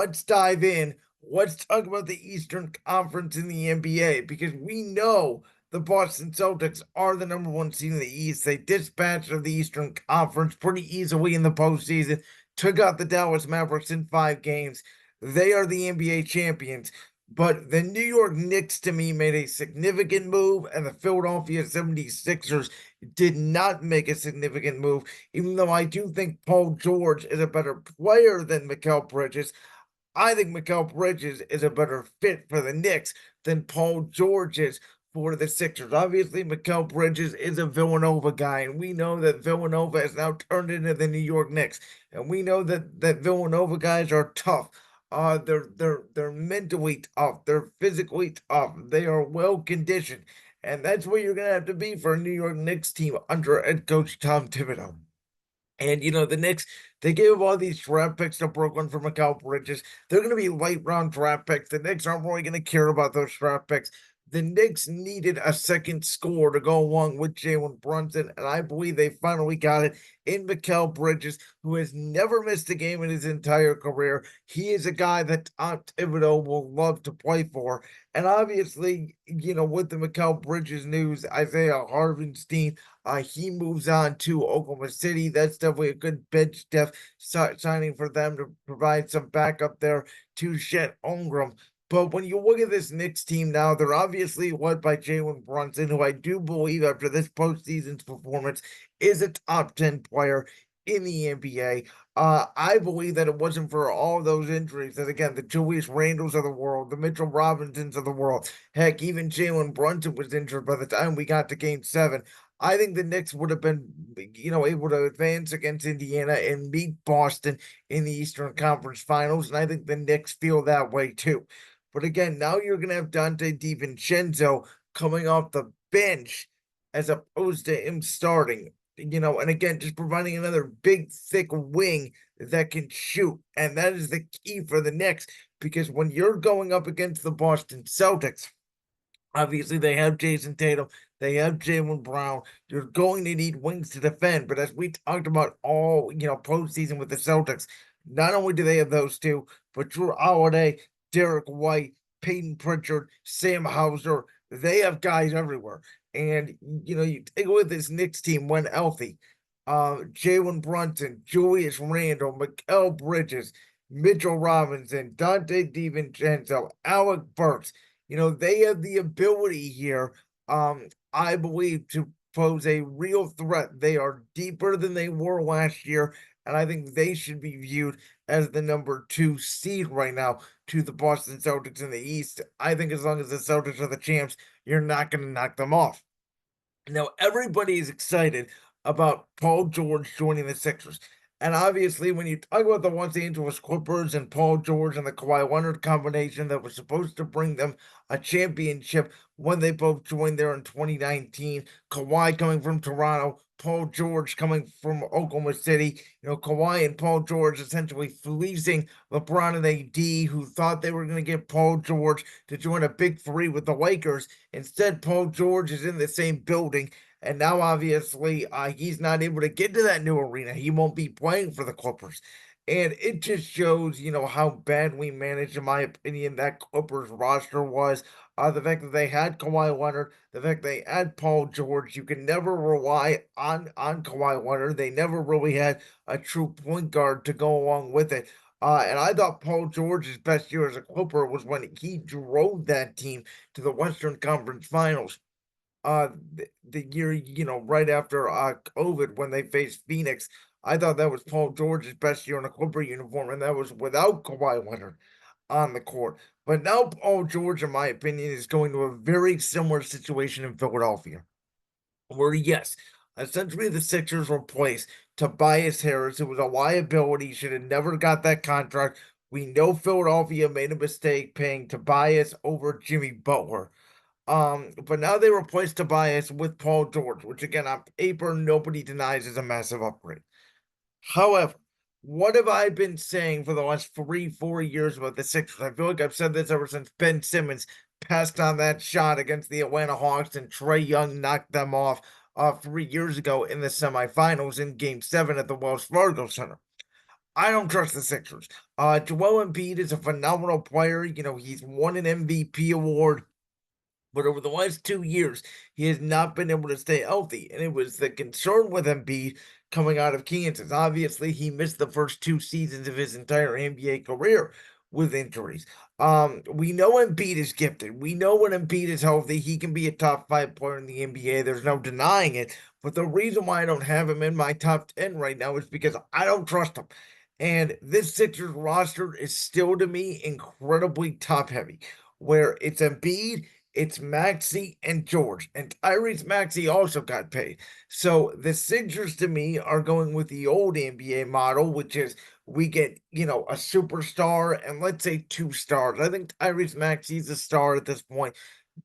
let's dive in. Let's talk about the Eastern Conference in the NBA because we know the Boston Celtics are the number one seed in the East. They dispatched the Eastern Conference pretty easily in the postseason, took out the Dallas Mavericks in 5 games. They are the NBA champions. But the New York Knicks, to me, made a significant move, and the Philadelphia 76ers did not make a significant move, even though I do think Paul George is a better player than Mikal Bridges. I think Mikal Bridges is a better fit for the Knicks than Paul George is for the Sixers. Obviously, Mikal Bridges is a Villanova guy, and we know that Villanova has now turned into the New York Knicks, and we know that Villanova guys are tough. They're mentally tough. They're physically tough. They are well conditioned, and that's what you're gonna have to be for a New York Knicks team under head coach Tom Thibodeau. And the Knicks, they gave all these draft picks to Brooklyn for Mikal Bridges. They're going to be late round draft picks. The Knicks aren't really going to care about those draft picks. The Knicks needed a second score to go along with Jalen Brunson, and I believe they finally got it in Mikal Bridges, who has never missed a game in his entire career. He is a guy that Tom Thibodeau will love to play for. And obviously, with the Mikal Bridges news, Isaiah Harvenstein, he moves on to Oklahoma City. That's definitely a good bench depth signing for them to provide some backup there to Chet Holmgren. But when you look at this Knicks team now, they're obviously led by Jalen Brunson, who I do believe after this postseason's performance is a top 10 player in the NBA. I believe that it wasn't for all those injuries that, again, the Julius Randles of the world, the Mitchell Robinsons of the world, heck, even Jalen Brunson was injured by the time we got to game 7. I think the Knicks would have been, able to advance against Indiana and beat Boston in the Eastern Conference Finals. And I think the Knicks feel that way too. But again, now you're going to have Dante DiVincenzo coming off the bench as opposed to him starting. And again, just providing another big, thick wing that can shoot. And that is the key for the Knicks because when you're going up against the Boston Celtics, obviously they have Jason Tatum, they have Jaylen Brown. You're going to need wings to defend. But as we talked about all, postseason with the Celtics, not only do they have those two, but Drew Holiday, Derek White, Peyton Pritchard, Sam Hauser, they have guys everywhere. And you take a look at this Knicks team when healthy. Jalen Brunson, Julius Randle, Mikal Bridges, Mitchell Robinson, Dante DiVincenzo, Alec Burks. They have the ability here, I believe, to pose a real threat. They are deeper than they were last year, and I think they should be viewed as the number 2 seed right now to the Boston Celtics in the East. I think as long as the Celtics are the champs, you're not going to knock them off. Now, everybody is excited about Paul George joining the Sixers. And obviously, when you talk about the Los Angeles Clippers and Paul George and the Kawhi Leonard combination that was supposed to bring them a championship when they both joined there in 2019, Kawhi coming from Toronto, Paul George coming from Oklahoma City, Kawhi and Paul George essentially fleecing LeBron and AD, who thought they were going to get Paul George to join a big three with the Lakers. Instead, Paul George is in the same building and now, obviously, he's not able to get to that new arena. He won't be playing for the Clippers. And it just shows, how bad we managed, in my opinion, that Clippers roster was. The fact that they had Kawhi Leonard, the fact they had Paul George, you can never rely on Kawhi Leonard. They never really had a true point guard to go along with it. And I thought Paul George's best year as a Clipper was when he drove that team to the Western Conference Finals the year, right after COVID when they faced Phoenix. I thought that was Paul George's best year in a Clipper uniform, and that was without Kawhi Leonard on the court. But now Paul George, in my opinion, is going to a very similar situation in Philadelphia, where yes, essentially the Sixers replaced Tobias Harris, who was a liability, should have never got that contract. We know Philadelphia made a mistake paying Tobias over Jimmy Butler. But now they replaced Tobias with Paul George, which again on paper nobody denies is a massive upgrade. However, what have I been saying for the last 3, 4 years about the Sixers? I feel like I've said this ever since Ben Simmons passed on that shot against the Atlanta Hawks and Trae Young knocked them off 3 years ago in the semifinals in Game 7 at the Wells Fargo Center. I don't trust the Sixers. Joel Embiid is a phenomenal player. He's won an MVP award. But over the last 2 years, he has not been able to stay healthy. And it was the concern with Embiid coming out of Kansas. Obviously, he missed the first 2 seasons of his entire NBA career with injuries. We know Embiid is gifted. We know when Embiid is healthy, he can be a top 5 player in the NBA. There's no denying it. But the reason why I don't have him in my top 10 right now is because I don't trust him. And this Sixers roster is still, to me, incredibly top heavy, where it's Embiid, it's Maxey and George, and Tyrese Maxey also got paid. So the Sixers to me are going with the old NBA model, which is we get, a superstar and let's say 2 stars. I think Tyrese Maxey's a star at this point.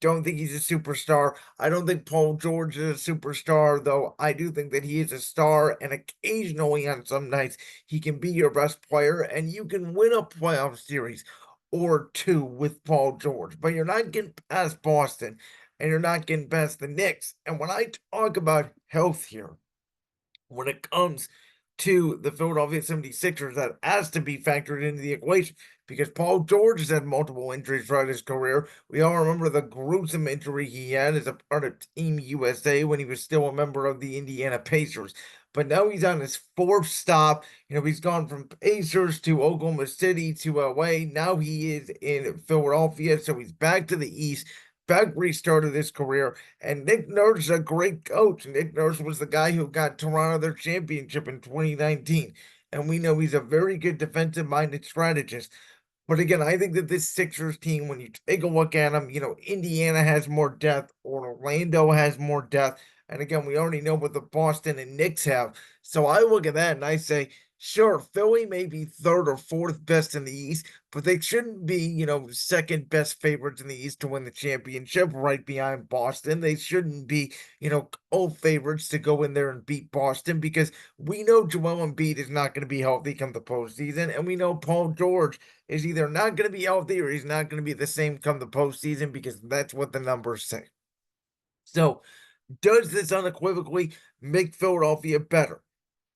Don't think he's a superstar. I don't think Paul George is a superstar, though I do think that he is a star, and occasionally on some nights he can be your best player, and you can win a playoff series or two with Paul George, but you're not getting past Boston and you're not getting past the Knicks. And when I talk about health here, when it comes to the Philadelphia 76ers, that has to be factored into the equation because Paul George has had multiple injuries throughout his career. We all remember the gruesome injury he had as a part of Team USA when he was still a member of the Indiana Pacers. But now he's on his 4th stop. He's gone from Pacers to Oklahoma City to LA. Now he is in Philadelphia. So he's back to the East, back where he started his career. And Nick Nurse is a great coach. Nick Nurse was the guy who got Toronto their championship in 2019. And we know he's a very good defensive minded strategist. But again, I think that this Sixers team, when you take a look at them, Indiana has more depth, or Orlando has more depth. And again, we already know what the Boston and Knicks have. So I look at that and I say, sure, Philly may be 3rd or 4th best in the East, but they shouldn't be, second best favorites in the East to win the championship right behind Boston. They shouldn't be, old favorites to go in there and beat Boston because we know Joel Embiid is not going to be healthy come the postseason. And we know Paul George is either not going to be healthy or he's not going to be the same come the postseason because that's what the numbers say. So, does this unequivocally make Philadelphia better?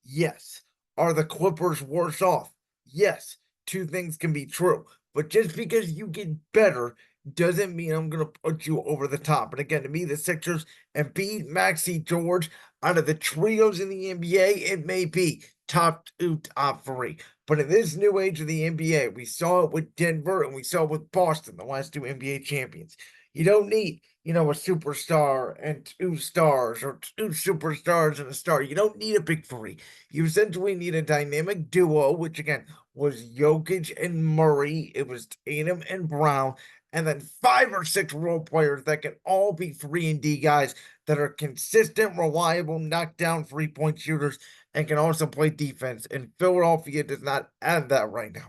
Yes. Are the Clippers worse off? Yes. Two things can be true. But just because you get better doesn't mean I'm going to put you over the top. And again, to me, the Sixers and beat Maxey George out of the trios in the NBA, it may be top 2, top 3. But in this new age of the NBA, we saw it with Denver and we saw it with Boston, the last 2 NBA champions. You don't need, a superstar and 2 stars or 2 superstars and a star. You don't need a big 3. You essentially need a dynamic duo, which again was Jokic and Murray. It was Tatum and Brown, and then 5 or 6 role players that can all be 3 and D guys that are consistent, reliable, knockdown 3-point shooters and can also play defense. And Philadelphia does not have that right now.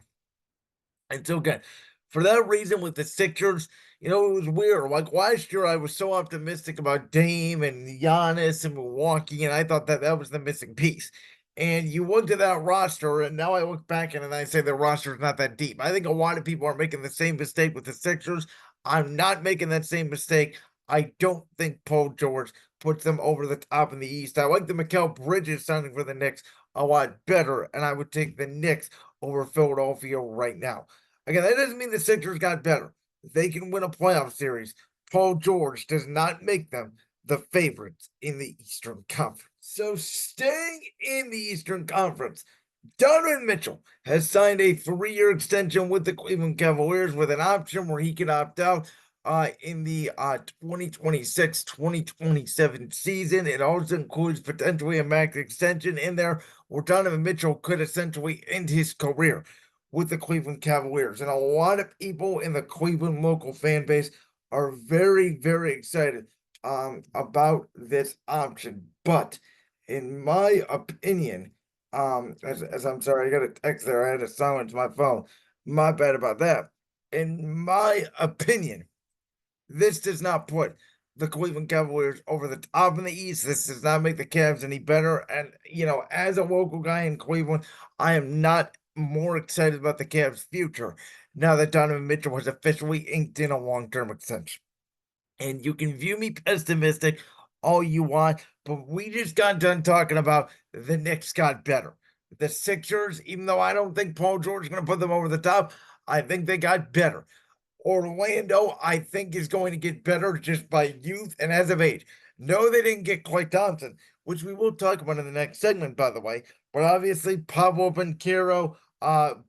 And so again, for that reason, with the Sixers, it was weird. Like last year, I was so optimistic about Dame and Giannis and Milwaukee, and I thought that that was the missing piece. And you looked at that roster, and now I look back and I say the roster is not that deep. I think a lot of people are making the same mistake with the Sixers. I'm not making that same mistake. I don't think Paul George puts them over the top in the East. I like the Mikal Bridges signing for the Knicks a lot better, and I would take the Knicks over Philadelphia right now. Again, that doesn't mean the Sixers got better. They can win a playoff series. Paul George does not make them the favorites in the Eastern Conference. So, staying in the Eastern Conference, Donovan Mitchell has signed a 3-year extension with the Cleveland Cavaliers with an option where he can opt out in the 2026-2027 season. It also includes potentially a max extension in there where Donovan Mitchell could essentially end his career with the Cleveland Cavaliers. And a lot of people in the Cleveland local fan base are very, very excited about this option. But in my opinion, as I'm sorry, I got a text there. I had to silence my phone. My bad about that. In my opinion, this does not put the Cleveland Cavaliers over the top in the East. This does not make the Cavs any better. And, as a local guy in Cleveland, I am not more excited about the Cavs' future now that Donovan Mitchell has officially inked in a long-term extension. And you can view me pessimistic all you want, but we just got done talking about the Knicks got better. The Sixers, even though I don't think Paul George is going to put them over the top, I think they got better. Orlando, I think, is going to get better just by youth and as of age. No, they didn't get Clay Thompson, which we will talk about in the next segment, by the way. But obviously, Pablo Banchero,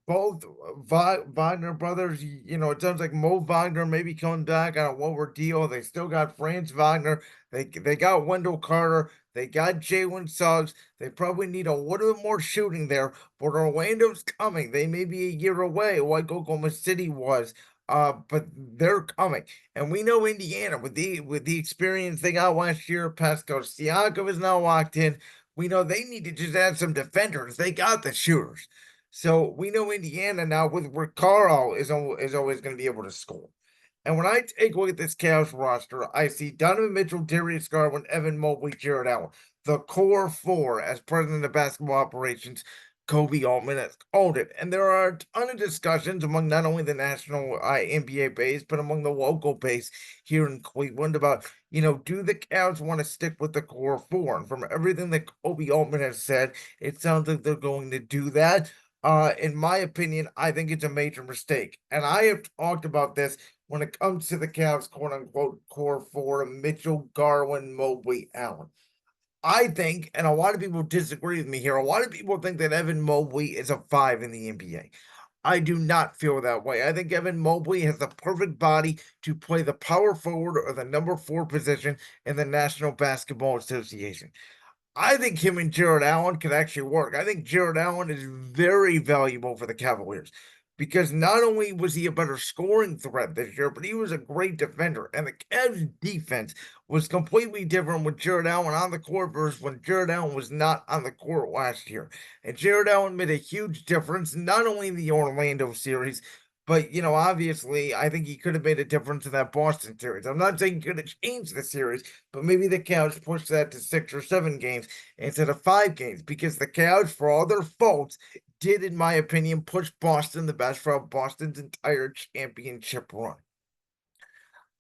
both Wagner brothers, it sounds like Mo Wagner may be coming back on a lower deal. They still got Franz Wagner. They got Wendell Carter. They got Jalen Suggs. They probably need a little bit more shooting there, but Orlando's coming. They may be a year away, like Oklahoma City was. But they're coming, and we know Indiana with the experience they got last year. Pascal Siakam is now locked in. We know they need to just add some defenders. They got the shooters, so we know Indiana now with Ricardo is always going to be able to score. And when I take a look at this Cavs roster, I see Donovan Mitchell, Darius Garland, Evan Mobley, Jared Allen, the core four as president of basketball operations. Kobe Altman has called it. And there are a ton of discussions among not only the national NBA base, but among the local base here in Cleveland about, do the Cavs want to stick with the core four? And from everything that Kobe Altman has said, it sounds like they're going to do that. In my opinion, I think it's a major mistake. And I have talked about this when it comes to the Cavs, quote unquote, core four: Mitchell, Garland, Mobley, Allen. I think, and a lot of people disagree with me here, a lot of people think that Evan Mobley is a five in the NBA. I do not feel that way. I think Evan Mobley has the perfect body to play the power forward or the number four position in the National Basketball Association. I think him and Jared Allen could actually work. I think Jared Allen is very valuable for the Cavaliers because not only was he a better scoring threat this year, but he was a great defender. And the Cavs' defense was completely different with Jared Allen on the court versus when Jared Allen was not on the court last year. And Jared Allen made a huge difference, not only in the Orlando series, but obviously, I think he could have made a difference in that Boston series. I'm not saying he could have changed the series, but maybe the Cavs push that to 6 or 7 games instead of 5 games because the Cavs, for all their faults, did, in my opinion, push Boston the best for Boston's entire championship run.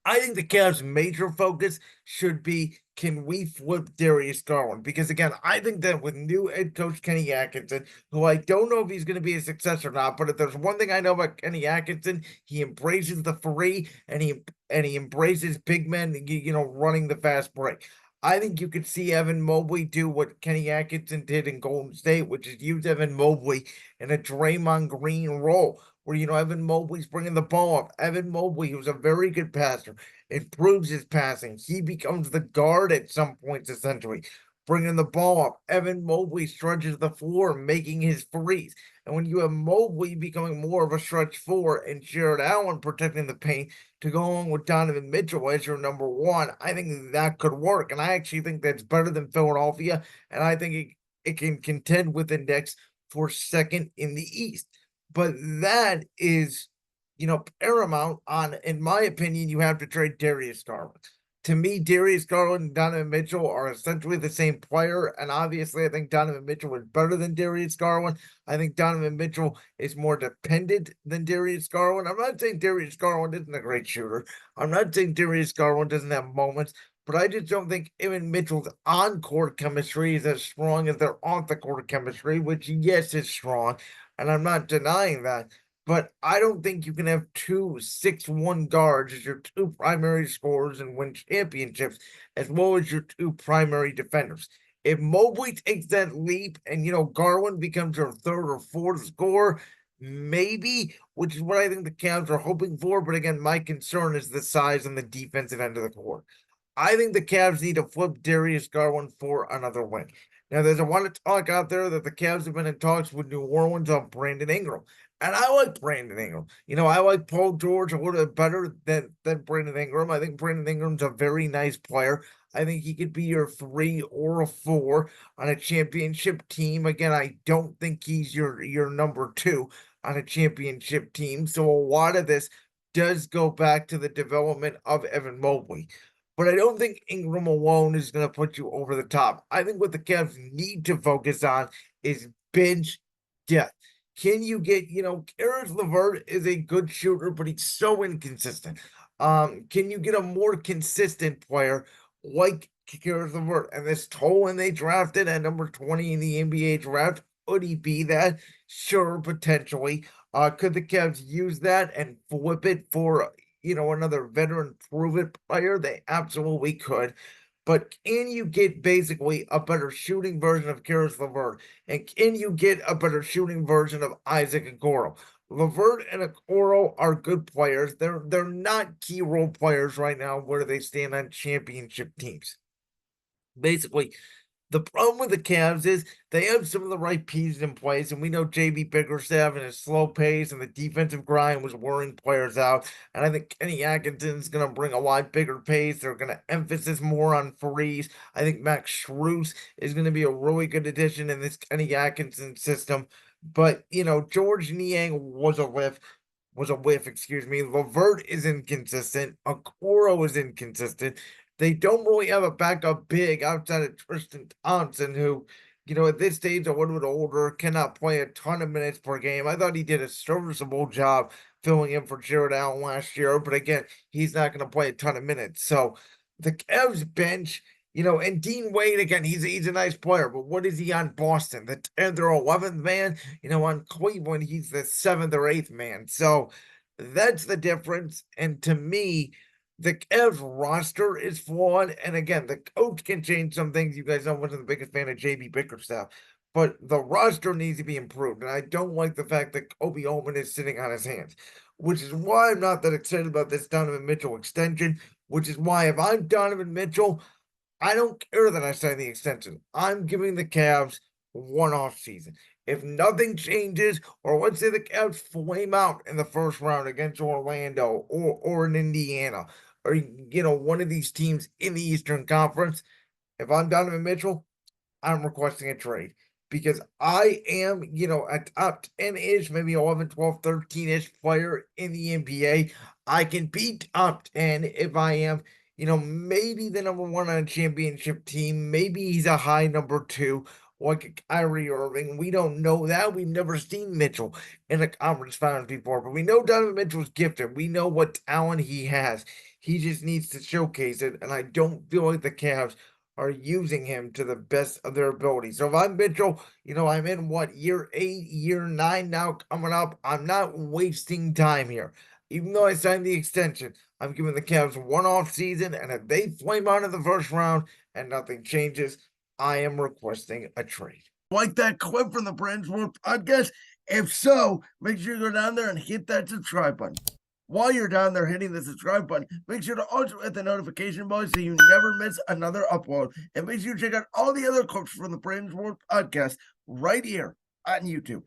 I think the Cavs' major focus should be, can we flip Darius Garland? Because again, I think that with new head coach Kenny Atkinson, who I don't know if he's going to be a success or not, but if there's one thing I know about Kenny Atkinson, he embraces the free and he embraces big men, running the fast break. I think you could see Evan Mobley do what Kenny Atkinson did in Golden State, which is use Evan Mobley in a Draymond Green role where Evan Mobley's bringing the ball up. Evan Mobley, who's a very good passer, improves his passing. He becomes the guard at some points, essentially, bringing the ball up. Evan Mobley stretches the floor, making his threes. And when you have Mobley becoming more of a stretch four and Jared Allen protecting the paint to go along with Donovan Mitchell as your number one, I think that could work. And I actually think that's better than Philadelphia. And I think it can contend with the Knicks for second in the East. But that is, paramount on, in my opinion, you have to trade Darius Garland. To me, Darius Garland and Donovan Mitchell are essentially the same player. And obviously, I think Donovan Mitchell is better than Darius Garland. I think Donovan Mitchell is more dependent than Darius Garland. I'm not saying Darius Garland isn't a great shooter. I'm not saying Darius Garland doesn't have moments, but I just don't think Evan Mitchell's on court chemistry is as strong as their off the court chemistry, which, yes, is strong. And I'm not denying that. But I don't think you can have 2 6'1" guards as your two primary scorers and win championships, as well as your two primary defenders. If Mobley takes that leap and Garland becomes your third or fourth scorer, maybe, which is what I think the Cavs are hoping for. But again, my concern is the size and the defensive end of the court. I think the Cavs need to flip Darius Garland for another wing. Now, there's a lot of talk out there that the Cavs have been in talks with New Orleans on Brandon Ingram. And I like Brandon Ingram. I like Paul George a little bit better than Brandon Ingram. I think Brandon Ingram's a very nice player. I think he could be your 3 or a 4 on a championship team. Again, I don't think he's your number 2 on a championship team. So a lot of this does go back to the development of Evan Mobley. But I don't think Ingram alone is going to put you over the top. I think what the Cavs need to focus on is bench depth. Can you get, Karis LeVert is a good shooter, but he's so inconsistent. Can you get a more consistent player like Karis LeVert? And this Tolan they drafted at number 20 in the NBA draft, Could he be that? Sure, potentially. Could the Cavs use that and flip it for, another veteran proven player? They absolutely could. But can you get basically a better shooting version of Karis LeVert? And can you get a better shooting version of Isaac Okoro? LeVert and Okoro are good players. They're not key role players right now where they stand on championship teams. Basically, the problem with the Cavs is they have some of the right pieces in place, and we know JB Bickerstaff and his slow pace and the defensive grind was wearing players out. And I think Kenny Atkinson's going to bring a lot bigger pace. They're going to emphasis more on threes. I think Max Strus is going to be a really good addition in this Kenny Atkinson system. But George Niang was a whiff, excuse me. LeVert is inconsistent. Okoro is inconsistent. They don't really have a backup big outside of Tristan Thompson, who, at this stage, a little bit older, cannot play a ton of minutes per game. I thought he did a serviceable job filling in for Jared Allen last year, but again, he's not going to play a ton of minutes. So the Cavs bench, and Dean Wade, again, he's a nice player, but what is he on Boston? The 10th or 11th man? On Cleveland, he's the 7th or 8th man. So that's the difference. And to me, the Cavs roster is flawed. And again, the coach can change some things. You guys know I wasn't the biggest fan of JB Bickerstaff, but the roster needs to be improved. And I don't like the fact that Kobe Ullman is sitting on his hands, which is why I'm not that excited about this Donovan Mitchell extension, which is why if I'm Donovan Mitchell, I don't care that I signed the extension. I'm giving the Cavs one off season. If nothing changes, or let's say the Cavs flame out in the first round against Orlando or in Indiana, or one of these teams in the Eastern Conference, if I'm Donovan Mitchell, I'm requesting a trade because I am, a top 10-ish, maybe 11, 12, 13-ish player in the NBA. I can be top 10 if I am, maybe the number one on a championship team. Maybe he's a high number two, like Kyrie Irving. We don't know that. We've never seen Mitchell in a conference finals before, but we know Donovan Mitchell's gifted. We know what talent he has. He just needs to showcase it, and I don't feel like the Cavs are using him to the best of their ability. So if I'm Mitchell, I'm in year 8, year 9 now coming up. I'm not wasting time here. Even though I signed the extension, I'm giving the Cavs one off season, and if they flame out in the first round and nothing changes, I am requesting a trade. Like that clip from the Brands World podcast? If so, make sure you go down there and hit that subscribe button. While you're down there hitting the subscribe button, make sure to also hit the notification bell so you never miss another upload. And make sure you check out all the other clips from the Brands World podcast right here on YouTube.